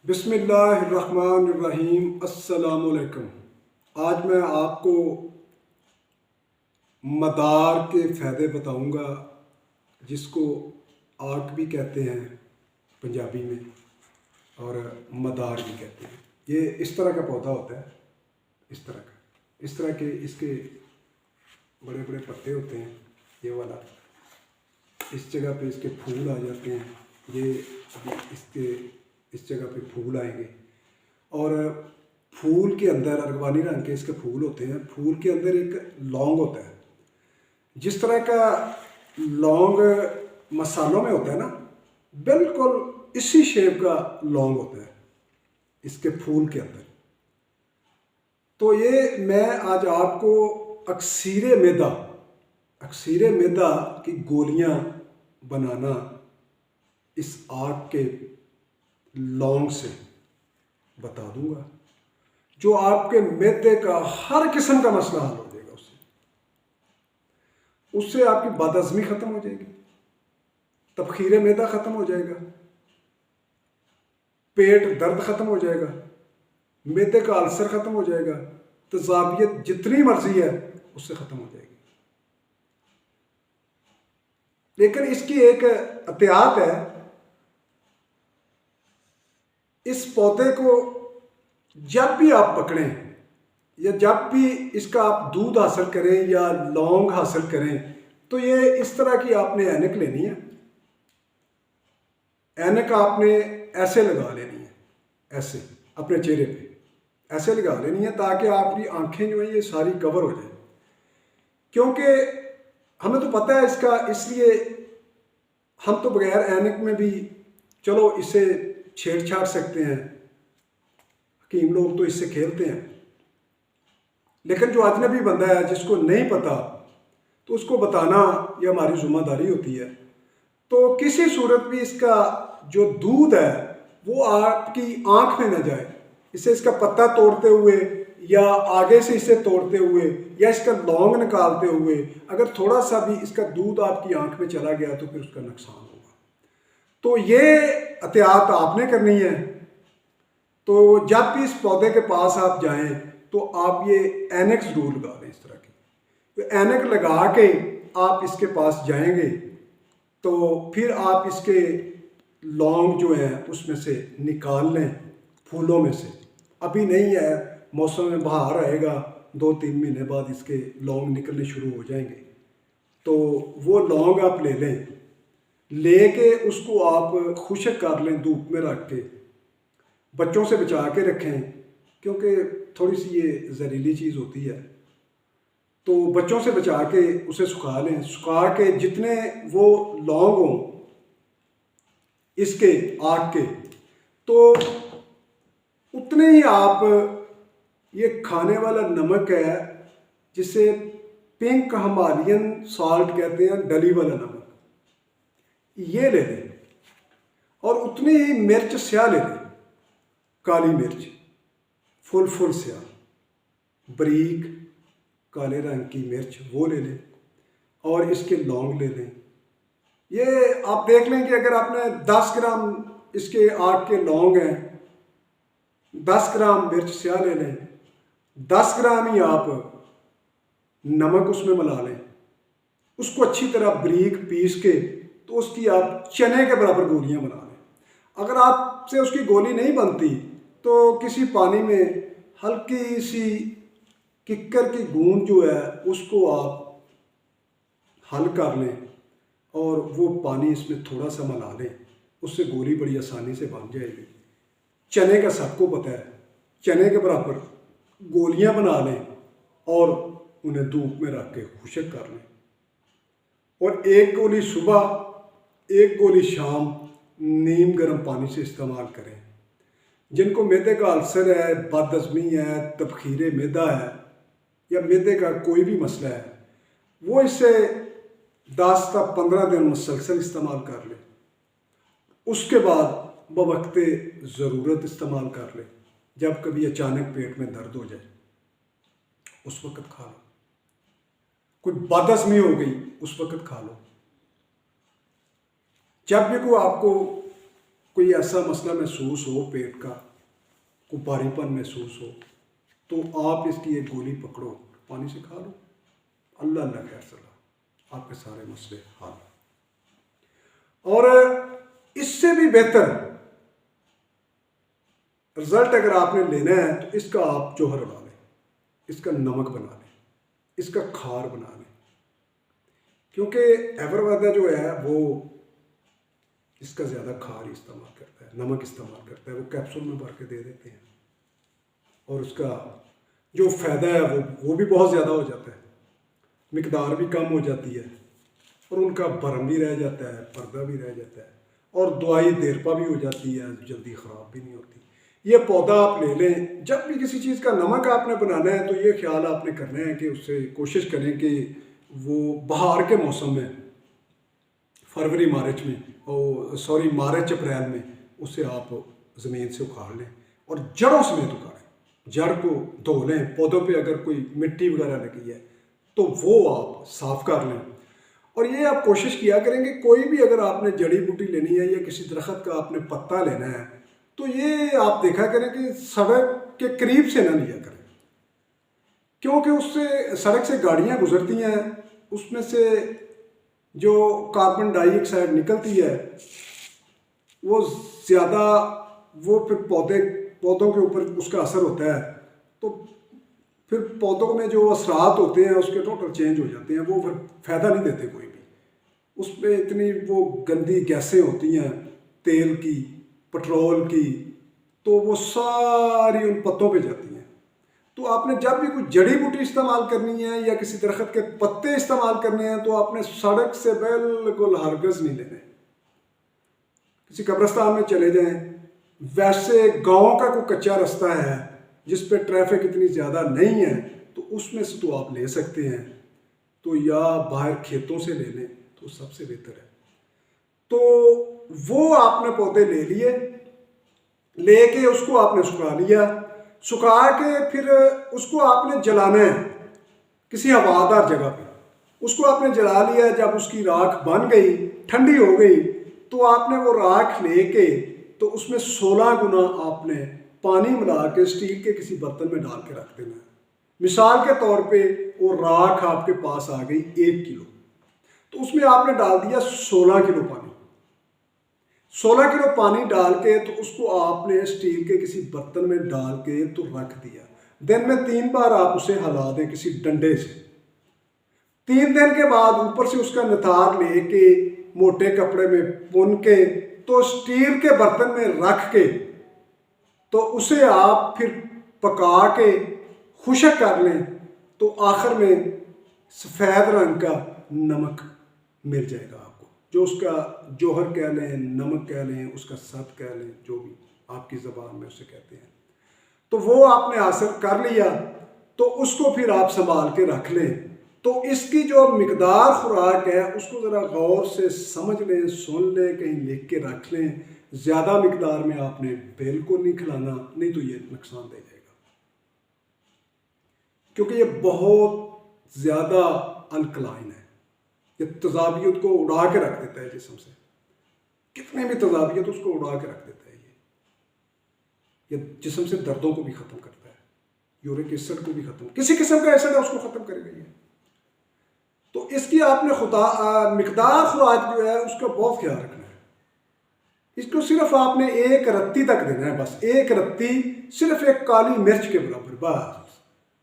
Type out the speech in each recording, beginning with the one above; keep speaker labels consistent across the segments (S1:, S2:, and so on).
S1: बिस्मिल्लाहिर्रहमानिर्रहीम। अस्सलामुअलैकुम। आज मैं आपको मदार के फ़ायदे बताऊंगा, जिसको आक भी कहते हैं पंजाबी में और मदार भी कहते हैं। ये इस तरह का पौधा होता है, इस तरह के इसके बड़े बड़े पत्ते होते हैं। ये वाला इस जगह पे इसके फूल आ जाते हैं। ये अभी इस जगह पे फूल आएंगे और फूल के अंदर अरगवानी रंग के इसके फूल होते हैं। फूल के अंदर एक लौंग होता है। जिस तरह का लौंग मसालों में होता है ना, बिल्कुल इसी शेप का लौंग होता है इसके फूल के अंदर। तो ये मैं आज आपको अक्सीर मैदा की गोलियां बनाना इस आग के लौंग से बता दूंगा, जो आपके मैदे का हर किस्म का मसला हल हो जाएगा। उससे आपकी बदहज़मी ख़त्म हो जाएगी, तबखीर मैदा ख़त्म हो जाएगा, पेट दर्द ख़त्म हो जाएगा, मैदे का अल्सर ख़त्म हो जाएगा, तेज़ाबियत जितनी मर्जी है उससे ख़त्म हो जाएगी। लेकिन इसकी एक एहतियात है। इस पौधे को जब भी आप पकड़ें या जब भी इसका आप दूध हासिल करें या लौंग हासिल करें, तो ये इस तरह की आपने ऐनक लेनी है। ऐनक आपने ऐसे लगा लेनी है, ऐसे अपने चेहरे पे ऐसे लगा लेनी है, ताकि आपकी आंखें जो हैं ये सारी कवर हो जाए। क्योंकि हमें तो पता है इसका, इसलिए हम तो बगैर ऐनक में भी चलो इससे छेड़छाड़ सकते हैं। हकीम लोग तो इससे खेलते हैं। लेकिन जो अजनबी बंदा है, जिसको नहीं पता, तो उसको बताना ये हमारी जिम्मेदारी होती है। तो किसी सूरत भी इसका जो दूध है वो आपकी आंख में न जाए। इसे इसका पत्ता तोड़ते हुए या आगे से इसे तोड़ते हुए या इसका लौंग निकालते हुए अगर थोड़ा सा भी इसका दूध आपकी आंख में चला गया तो फिर उसका नुकसान होगा। तो ये एहतियात आपने करनी है। तो जब भी इस पौधे के पास आप जाएं तो आप ये ऐनक जरूर लगा लें। इस तरह की तो ऐनक लगा के आप इसके पास जाएंगे तो फिर आप इसके लौंग जो है उसमें से निकाल लें, फूलों में से। अभी नहीं है, मौसम में बहार आएगा, 2-3 महीने बाद इसके लौंग निकलने शुरू हो जाएंगे। तो वो लौंग आप ले लें, लेके उसको आप खुशक कर लें धूप में रख के। बच्चों से बचा के रखें, क्योंकि थोड़ी सी ये जहरीली चीज़ होती है। तो बच्चों से बचा के उसे सुखा लें। सुखा के जितने वो लौंग हों इसके आग के, तो उतने ही आप ये खाने वाला नमक है जिसे पिंक हिमालयन साल्ट कहते हैं, डली वाला नमक, ये ले लें। और उतनी ही मिर्च स्याह ले लें, काली मिर्च फुल स्याह, बारीक काले रंग की मिर्च वो ले लें और इसके लौंग ले लें। ये आप देख लें कि अगर आपने 10 ग्राम इसके आग के लौंग हैं, 10 ग्राम मिर्च स्याह ले लें, 10 ग्राम ही आप नमक उसमें मिला लें। उसको अच्छी तरह बारीक पीस के तो उसकी आप चने के बराबर गोलियां बना लें। अगर आपसे उसकी गोली नहीं बनती तो किसी पानी में हल्की सी किक्कर की गूंद जो है उसको आप हल कर लें और वो पानी इसमें थोड़ा सा मिला लें। उससे गोली बड़ी आसानी से बन जाएगी। चने का सबको पता है, चने के बराबर गोलियां बना लें और उन्हें धूप में रख के खुशक कर लें। और एक गोली सुबह, एक गोली शाम नीम गर्म पानी से इस्तेमाल करें। जिनको मैदे का अल्सर है, बदहज़मी है, तबखीर मैदा है या मैदे का कोई भी मसला है, वो इससे 10 से 15 दिन मुसलसल इस्तेमाल कर ले। उसके बाद बवक्ते ज़रूरत इस्तेमाल कर ले। जब कभी अचानक पेट में दर्द हो जाए उस वक़्त खा लो। कोई बदहज़मी हो गई उस वक़्त खा लो। जब भी कोई आपको कोई ऐसा मसला महसूस हो, पेट का कोई भारीपन महसूस हो, तो आप इसकी एक गोली पकड़ो, पानी से खा लो, अल्लाह अल्लाह खैर सलाह, आपके सारे मसले हल। और इससे भी बेहतर रिजल्ट अगर आपने लेना है तो इसका आप जौहर बना लें, इसका नमक बना लें, इसका खार बना लें। क्योंकि एवरवेदा जो है वो इसका ज़्यादा खार इस्तेमाल करता है, नमक इस्तेमाल करता है, वो कैप्सूल में भर के दे देते हैं और उसका जो फ़ायदा है वो भी बहुत ज़्यादा हो जाता है, मिकदार भी कम हो जाती है और उनका भरम भी रह जाता है, पर्दा भी रह जाता है और दवाई देरपा भी हो जाती है, जल्दी ख़राब भी नहीं होती। ये पौधा आप ले लें, जब भी किसी चीज़ का नमक आपने बनाना है तो ये ख्याल आपने करना है कि उससे कोशिश करें कि वो बहार के मौसम में, फरवरी मार्च में, और सॉरी मार्च अप्रैल में उसे आप ज़मीन से उखाड़ लें और जड़ों समेत उखाड़ें, जड़ को धो लें। पौधों पे अगर कोई मिट्टी वगैरह लगी है तो वो आप साफ़ कर लें। और ये आप कोशिश किया करेंगे, कोई भी अगर आपने जड़ी बूटी लेनी है या किसी दरख्त का आपने पत्ता लेना है तो ये आप देखा करें कि सड़क के करीब से ना लिया करें, क्योंकि उससे सड़क से गाड़ियाँ गुजरती हैं, उसमें से जो कार्बन डाइऑक्साइड निकलती है वो ज़्यादा, वो फिर पौधों के ऊपर उसका असर होता है, तो फिर पौधों में जो असरात होते हैं उसके टोटल चेंज हो जाते हैं, वो फिर फ़ायदा नहीं देते कोई भी। उसमें इतनी वो गंदी गैसें होती हैं तेल की, पेट्रोल की, तो वो सारी उन पत्तों पे जाती हैं। तो आपने जब भी कोई जड़ी बूटी इस्तेमाल करनी है या किसी दरख्त के पत्ते इस्तेमाल करने हैं तो आपने सड़क से बिल्कुल हरगज़ नहीं लेने। किसी कब्रिस्तान में चले जाएं, वैसे गांव का कोई कच्चा रास्ता है जिस पे ट्रैफिक इतनी ज़्यादा नहीं है तो उसमें से तो आप ले सकते हैं, तो या बाहर खेतों से ले लें तो सबसे बेहतर है। तो वो आपने पौधे ले लिए, लेके उसको आपने सुखा लिया, सुखा के फिर उसको आपने जलाना है किसी हवादार जगह पे, उसको आपने जला लिया। जब उसकी राख बन गई, ठंडी हो गई, तो आपने वो राख लेके तो उसमें 16 गुना आपने पानी मिला के स्टील के किसी बर्तन में डाल के रख देना है। मिसाल के तौर पे वो राख आपके पास आ गई 1 किलो, तो उसमें आपने डाल दिया 16 किलो पानी। 16 किलो पानी डाल के तो उसको आपने स्टील के किसी बर्तन में डाल के तो रख दिया। दिन में 3 बार आप उसे हिला दें किसी डंडे से। 3 दिन के बाद ऊपर से उसका निथार लेके मोटे कपड़े में पुन के तो स्टील के बर्तन में रख के तो उसे आप फिर पका के खुशक कर लें, तो आखिर में सफ़ेद रंग का नमक मिल जाएगा आपको, जो उसका जौहर कह लें, नमक कह लें, उसका सत कह लें, जो भी आपकी ज़बान में उसे कहते हैं। तो वो आपने हासिल कर लिया तो उसको फिर आप संभाल के रख लें। तो इसकी जो मिकदार खुराक है उसको ज़रा गौर से समझ लें, सुन लें, कहीं लिख के रख लें। ज़्यादा मिकदार में आपने बिल्कुल नहीं खिलाना, नहीं तो ये नुकसान दे जाएगा, क्योंकि ये बहुत ज़्यादा अल्कलाइन है। ये तजाबियत को उड़ा के रख देता है जिस्म से, कितनी भी तजाबियत उसको उड़ा के रख देता है। ये जिस्म से दर्दों को भी ख़त्म करता है, यूरिक एसिड को भी ख़त्म, किसी किस्म का एसिड है उसको ख़त्म करेगा ये। तो इसकी आपने मिकदार खुराक जो है उसका बहुत ख्याल रखना है। इसको सिर्फ आपने 1 रत्ती तक देना है, बस 1 रत्ती, सिर्फ 1 काली मिर्च के बराबर, बस,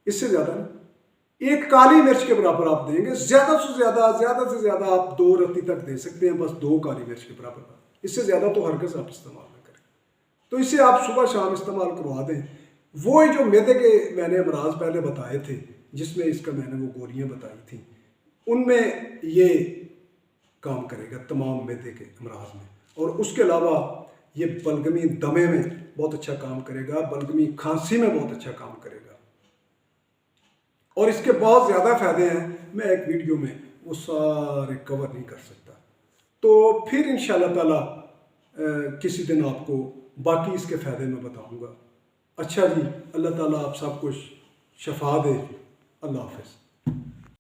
S1: इससे ज़्यादा नहीं। 1 काली मिर्च के बराबर आप देंगे, ज़्यादा से ज़्यादा आप 2 रत्ती तक दे सकते हैं, बस 2 काली मिर्च के बराबर। इससे ज़्यादा तो हरगिज़ आप इस्तेमाल ना करें। तो इसे आप सुबह शाम इस्तेमाल करवा दें। वो जो मैदे के मैंने अमराज पहले बताए थे, जिसमें इसका मैंने वो गोलियाँ बताई थी, उनमें ये काम करेगा तमाम मैदे के अमराज में। और उसके अलावा ये बलगमी दमे में बहुत अच्छा काम करेगा, बलगमी खांसी में बहुत अच्छा काम करेगा, और इसके बहुत ज़्यादा फ़ायदे हैं, मैं एक वीडियो में वो सारे कवर नहीं कर सकता। तो फिर इंशाअल्लाह ताला किसी दिन आपको बाकी इसके फ़ायदे में बताऊँगा। अच्छा जी, अल्लाह ताला आप सब कुछ शफा दे। अल्लाह हाफ़िज़।